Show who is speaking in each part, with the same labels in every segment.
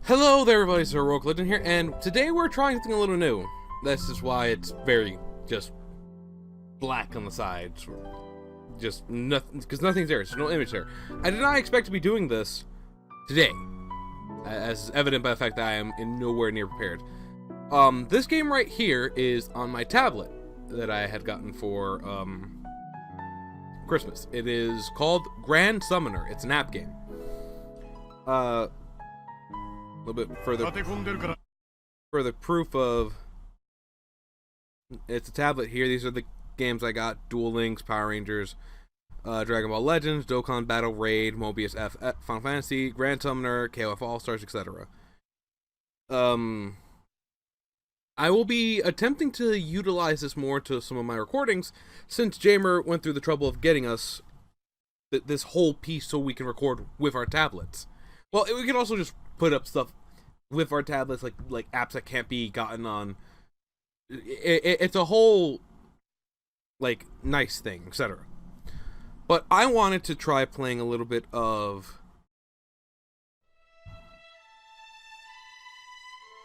Speaker 1: Hello there everybody, it's HeroicLegend here, and today we're trying something a little new. This is why it's very just black on the sides. Just nothing, because nothing's there, there's no image there. I did not expect to be doing this today, as evident by the fact that I am nowhere near prepared. This game right here is on my tablet that I had gotten for Christmas. It is called Grand Summoner. It's an app game. A little bit further proof of it's a tablet here. These are the games I got: Duel Links, Power Rangers, Dragon Ball Legends, Dokkan Battle Raid, Mobius F, Final Fantasy, Grand Summoner, KOF All Stars, etc. I will be attempting to utilize this more to some of my recordings, since Jamer went through the trouble of getting us this whole piece so we can record with our tablets. Well, we can also just put up stuff with our tablets, like apps that can't be gotten on. It's a whole, like, nice thing, etc. But I wanted to try playing a little bit of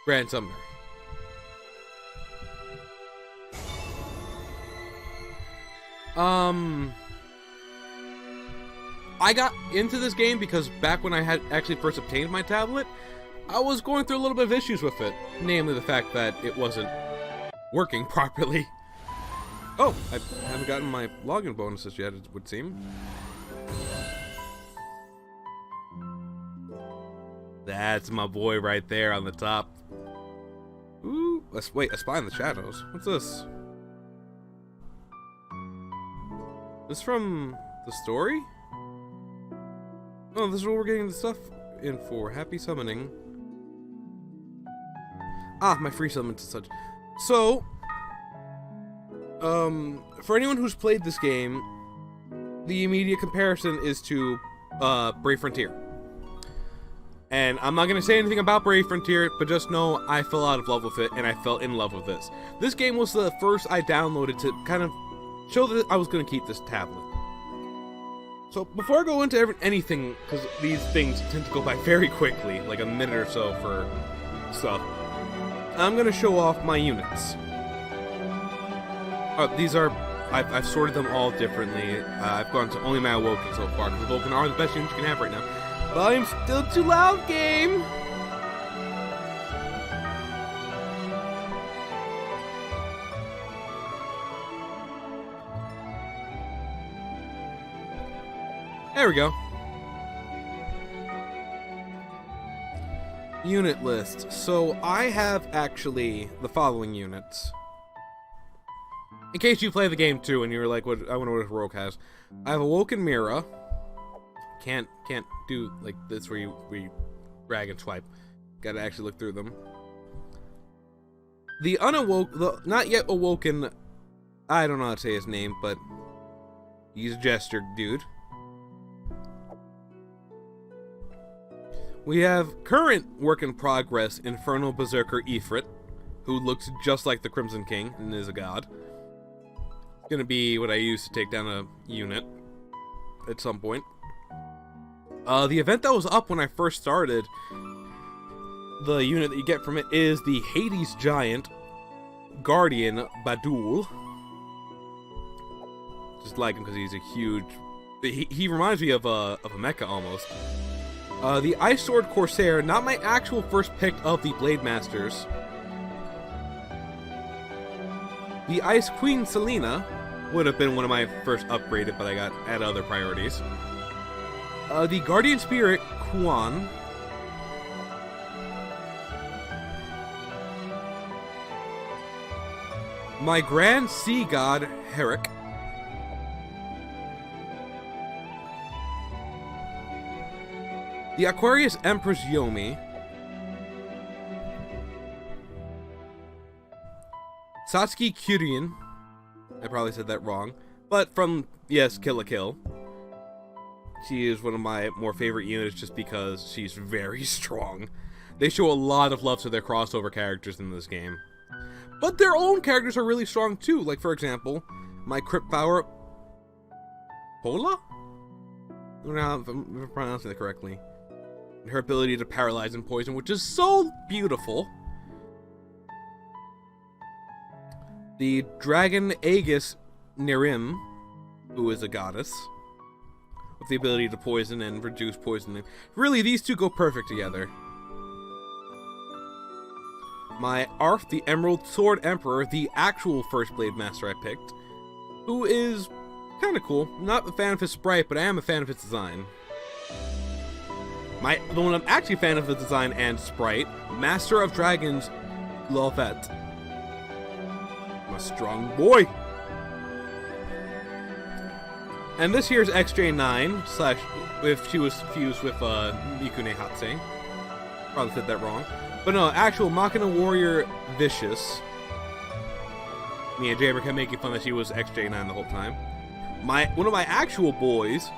Speaker 1: Grand Summoner. I got into this game because back when I had actually first obtained my tablet, I was going through a little bit of issues with it, namely the fact that it wasn't working properly. Oh, I haven't gotten my login bonuses yet, it would seem. That's my boy right there on the top. Ooh, wait, a spy in the shadows. What's this? This from the story? Oh, this is what we're getting the stuff in for. Happy summoning. Ah, my free summons and such. So, for anyone who's played this game, the immediate comparison is to Brave Frontier. And I'm not going to say anything about Brave Frontier, but just know I fell out of love with it, and I fell in love with this. This game was the first I downloaded to kind of show that I was going to keep this tablet. So, before I go into anything, because these things tend to go by very quickly, like a minute or so for stuff, I'm going to show off my units. These are, I've sorted them all differently. I've gone to only my Awoken so far, because Awoken are the best units you can have right now. Volume's still too loud, game! There we go. Unit list. So I have actually the following units. In case you play the game too and you're like, "What? I wonder what Heroic has." I have Awoken Mira. Can't do like this where you drag and swipe. Gotta actually look through them. The not yet awoken. I don't know how to say his name, but he's a gesture dude. We have current work in progress Infernal Berserker Ifrit, who looks just like the Crimson King and is a god. It's gonna be what I use to take down a unit at some point. The event that was up when I first started, the unit that you get from it is the Hades Giant Guardian Badul. Just like him because he's a huge. He reminds me of a mecha almost. The Ice Sword Corsair, not my actual first pick of the Blade Masters. The Ice Queen Selena would have been one of my first upgraded, but I got at other priorities. The Guardian Spirit Kuan. My Grand Sea God Herrick. The Aquarius Empress Yomi. Satsuki Kyurien. I probably said that wrong. But from, yes, Kill la Kill. She is one of my more favorite units just because she's very strong. They show a lot of love to their crossover characters in this game. But their own characters are really strong too. Like, for example, my Crypt Power Pola? I don't know if I'm pronouncing it correctly. Her ability to paralyze and poison, which is so beautiful. The dragon Aegis Nirim, who is a goddess, with the ability to poison and reduce poisoning. Really, these two go perfect together. My Arf, the Emerald Sword Emperor, the actual First Blade Master I picked, who is kind of cool. Not a fan of his sprite, but I am a fan of his design. The one I'm actually a fan of the design and sprite, Master of Dragons, Lovette. I'm a strong boy. And this here's XJ9, slash, if she was fused with Mikune Hatse. Probably said that wrong. But no, actual Machina Warrior Vicious. Me and Jamer kept making fun that she was XJ9 the whole time. One of my actual boys,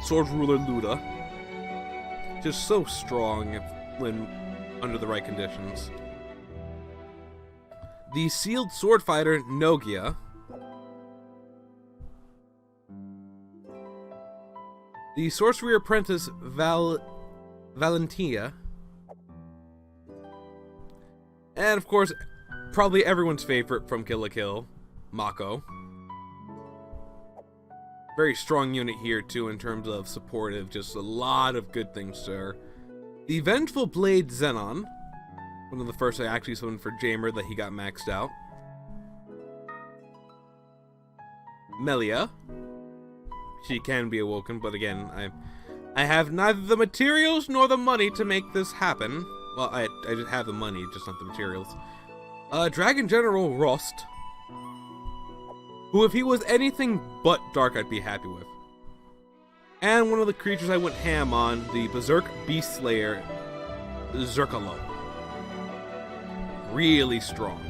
Speaker 1: Sword Ruler Luda. Just so strong when under the right conditions. The Sealed Sword Fighter Nogia. The Sorcery Apprentice Valentia. And of course, probably everyone's favorite from Kill la Kill, Mako. Very strong unit here too in terms of supportive, just a lot of good things to her. The Vengeful Blade Xenon, one of the first I actually summoned for Jamer that he got maxed out. Melia. She can be awoken, but again, I have neither the materials nor the money to make this happen. Well, I just have the money, just not the materials. Dragon General Rost, who if he was anything but dark, I'd be happy with. And one of the creatures I went ham on, the Berserk Beast Slayer, Zerkalo. Really strong.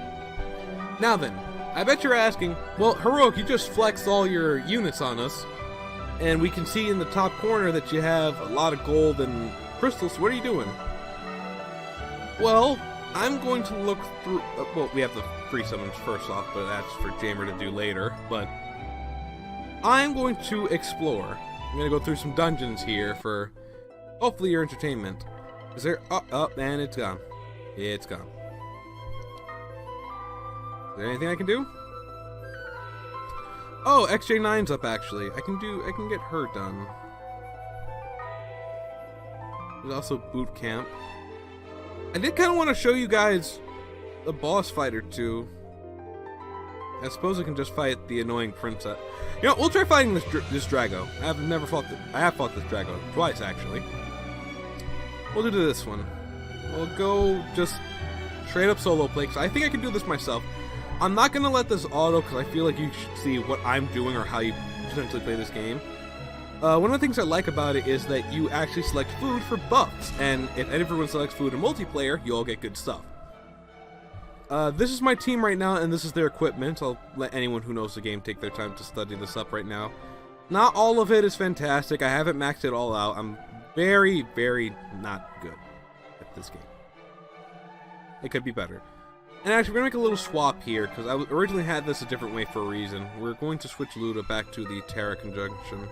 Speaker 1: Now then, I bet you're asking, well, Heroic, you just flexed all your units on us, and we can see in the top corner that you have a lot of gold and crystals. What are you doing? Well, I'm going to look through... well, we have the free summons first off, but that's for Jamer to do later. But I'm going to explore. I'm going to go through some dungeons here for hopefully your entertainment. Is there... oh, and it's gone. It's gone. Is there anything I can do? Oh, XJ9's up actually. I can get her done. There's also boot camp. I did kind of want to show you guys a boss fight or two. I suppose I can just fight the annoying princess. You know, we'll try fighting this Drago. I have fought this Drago twice actually. We'll do this one. We'll go just straight up solo play, because I think I can do this myself. I'm not going to let this auto, because I feel like you should see what I'm doing or how you potentially play this game. One of the things I like about it is that you actually select food for buffs, and if everyone selects food in multiplayer, you all get good stuff. This is my team right now, and this is their equipment. I'll let anyone who knows the game take their time to study this up right now. Not all of it is fantastic. I haven't maxed it all out. I'm very, very not good at this game. It could be better. And actually, we're going to make a little swap here, because I originally had this a different way for a reason. We're going to switch Luda back to the Terra Conjunction.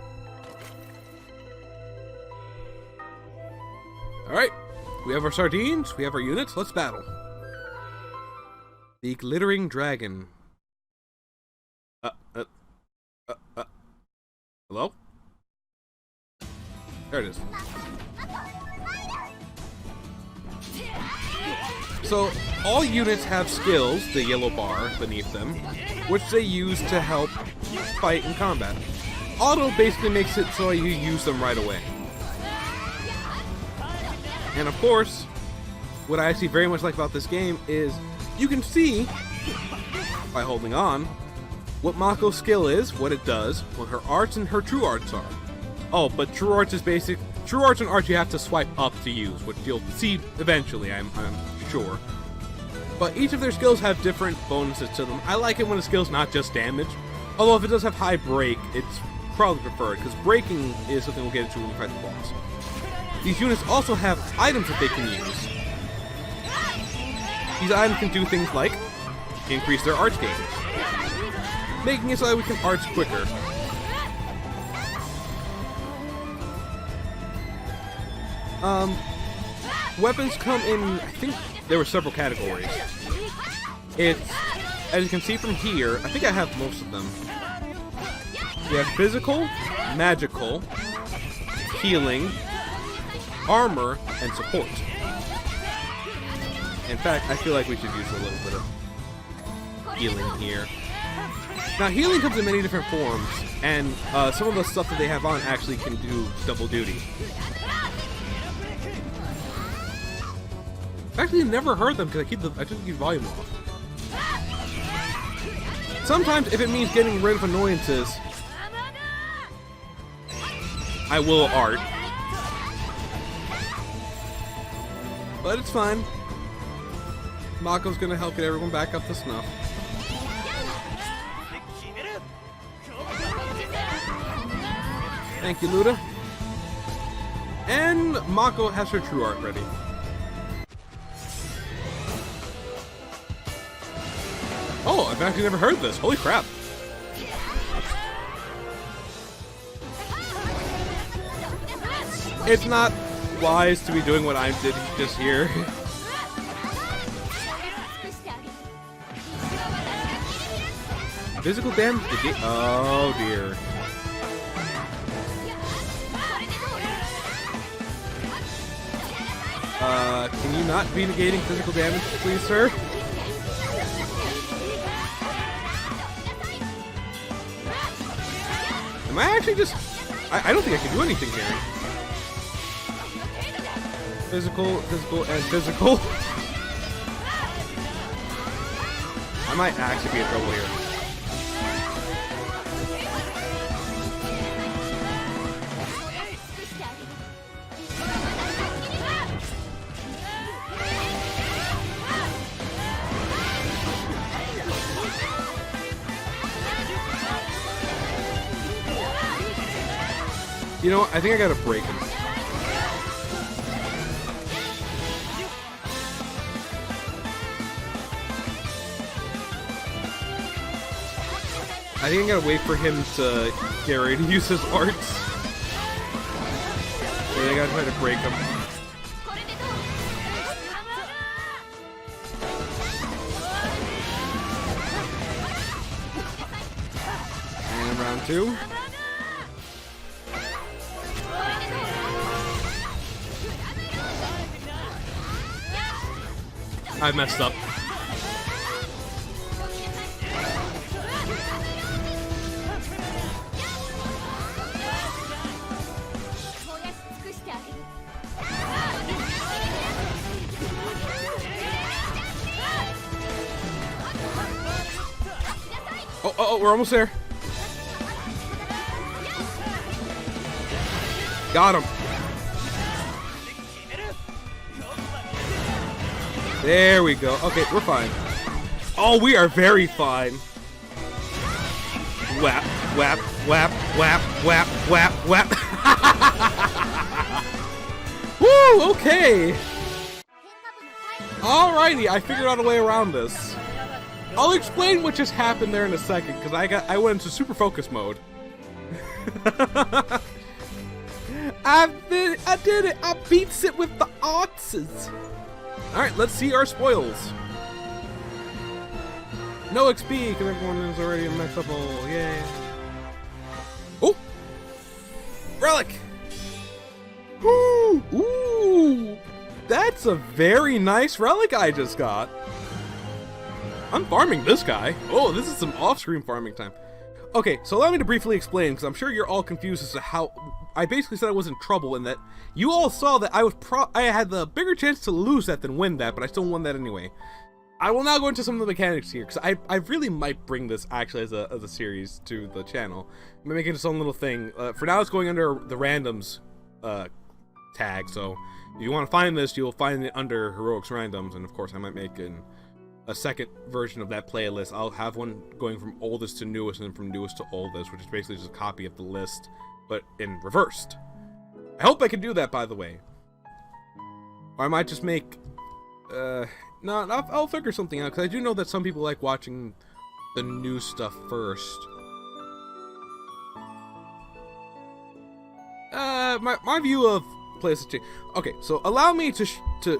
Speaker 1: Alright, we have our sardines, we have our units, let's battle. The Glittering Dragon. Hello? There it is. So, all units have skills, the yellow bar beneath them, which they use to help fight in combat. Auto basically makes it so you use them right away. And of course, what I actually very much like about this game is you can see, by holding on, what Mako's skill is, what it does, what her arts and her true arts are. Oh, but true arts is basic. True arts and arts you have to swipe up to use, which you'll see eventually, I'm sure. But each of their skills have different bonuses to them. I like it when a skill's not just damage. Although if it does have high break, it's probably preferred, because breaking is something we'll get into when we fight the boss. These units also have items that they can use. These items can do things like increase their arts gains, making it so that we can arts quicker. weapons come in, I think there were several categories. It's, as you can see from here, I think I have most of them. You have physical, magical, healing, armor, and support. In fact, I feel like we should use a little bit of healing here. Now, healing comes in many different forms, and some of the stuff that they have on actually can do double duty. I've actually never heard them because I just keep the volume off. Sometimes, if it means getting rid of annoyances, I will art. But it's fine. Mako's gonna help get everyone back up to snuff. Thank you, Luda. And Mako has her true art ready. Oh, I've actually never heard this. Holy crap. It's not wise to be doing what I did just here. Physical damage to get. Oh dear. Can you not be negating physical damage, please, sir? Am I actually just... I don't think I can do anything here. Physical, physical, and physical. I might actually be in trouble here. You know what? I think I gotta break him. I think I gotta wait for him to get ready to use his arts. And I gotta try to break him. And round two. I messed up. Oh, we're almost there. Got him. There we go. Okay, we're fine. Oh, we are very fine. Whap, whap, whap, whap, whap, whap, whap. Woo, okay. Alrighty, I figured out a way around this. I'll explain what just happened there in a second, because I went into super focus mode. I did it! I beats it with the arts! Alright, let's see our spoils. No XP, because everyone is already a max level. Yay. Oh! Relic! Ooh! Ooh! That's a very nice relic I just got. I'm farming this guy. Oh, this is some off-screen farming time. Okay, so allow me to briefly explain, because I'm sure you're all confused as to how... I basically said I was in trouble in that you all saw that I had the bigger chance to lose that than win that, but I still won that anyway. I will now go into some of the mechanics here, because I really might bring this actually as a series to the channel. I'm making its own little thing. For now, it's going under the randoms tag, so if you want to find this, you'll find it under Heroics Randoms, and of course I might make a second version of that playlist. I'll have one going from oldest to newest and from newest to oldest, which is basically just a copy of the list, but in reversed. I hope I can do that, by the way. Or I might just make... no, I'll figure something out, because I do know that some people like watching the new stuff first. My view of playlist... Okay, so allow me to to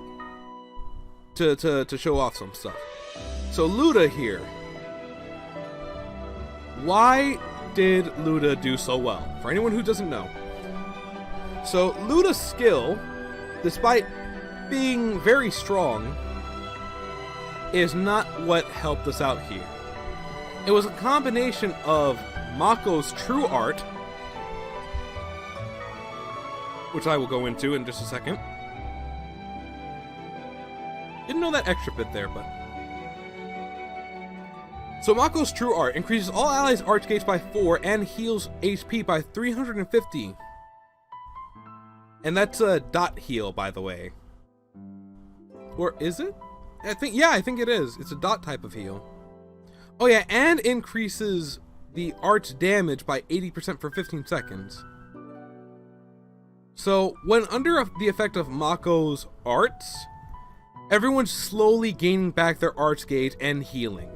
Speaker 1: show off some stuff. So Luda here. Why did Luda do so well? For anyone who doesn't know. So Luda's skill, despite being very strong, is not what helped us out here. It was a combination of Mako's true art, which I will go into in just a second. Didn't know that extra bit there, but... So Mako's true art increases all allies' arch gauge by 4 and heals HP by 350. And that's a dot heal, by the way. Or is it? I think it is. It's a dot type of heal. Oh yeah, and increases the arch damage by 80% for 15 seconds. So, when under the effect of Mako's arts, everyone's slowly gaining back their arch gauge and healing.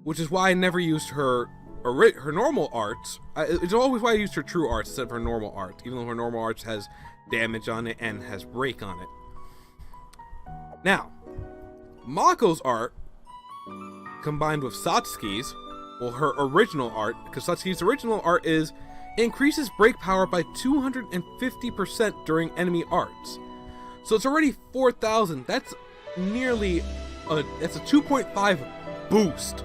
Speaker 1: Which is why I never used her normal arts. It's always why I used her true arts instead of her normal art, even though her normal arts has damage on it and has break on it. Now, Mako's art, combined with Satsuki's, well, her original art, because Satsuki's original art is increases break power by 250% during enemy arts. So it's already 4,000. That's nearly that's a 2.5 boost.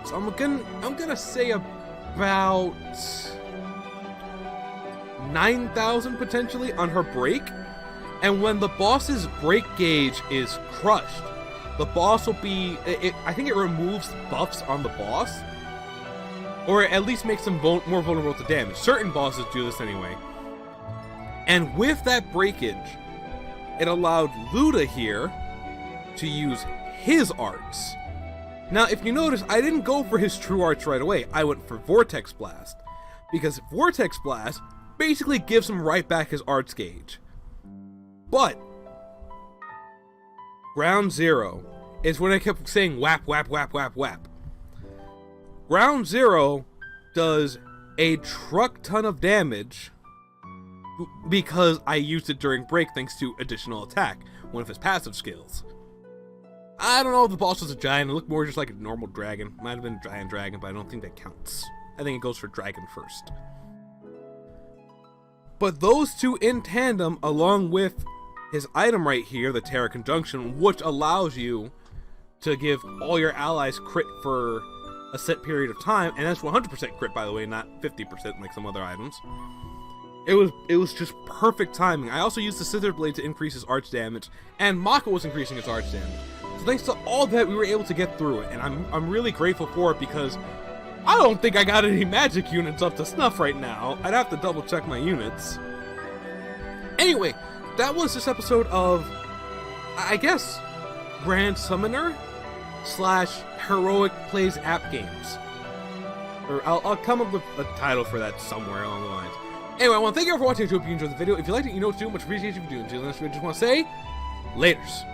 Speaker 1: So I'm gonna say about 9,000 potentially on her break. And when the boss's break gauge is crushed, the boss will be... I think it removes buffs on the boss. Or at least makes them more vulnerable to damage. Certain bosses do this anyway. And with that breakage, it allowed Luda here to use his arts. Now, if you notice, I didn't go for his true arts right away. I went for Vortex Blast. Because Vortex Blast basically gives him right back his arts gauge. But Ground Zero is when I kept saying whap, whap, whap, whap, whap. Ground Zero does a truck ton of damage because I used it during break thanks to additional attack, one of his passive skills. I don't know if the boss was a giant. It looked more just like a normal dragon. Might have been a giant dragon, but I don't think that counts. I think it goes for dragon first. But those two in tandem, along with his item right here, the Terra Conjunction, which allows you to give all your allies crit for a set period of time, and that's 100% crit, by the way, not 50% like some other items. It was just perfect timing. I also used the Scissor Blade to increase his arch damage, and Mako was increasing his arch damage. So thanks to all that, we were able to get through it, and I'm really grateful for it because I don't think I got any magic units up to snuff right now. I'd have to double check my units. Anyway, that was this episode of, I guess, Grand Summoner / Heroic Plays App Games. Or I'll come up with a title for that somewhere along the lines. Anyway, I want to thank you all for watching. I hope you enjoyed the video. If you liked it, you know what to do. Much appreciated if you do. Until next video, I just want to say, laters.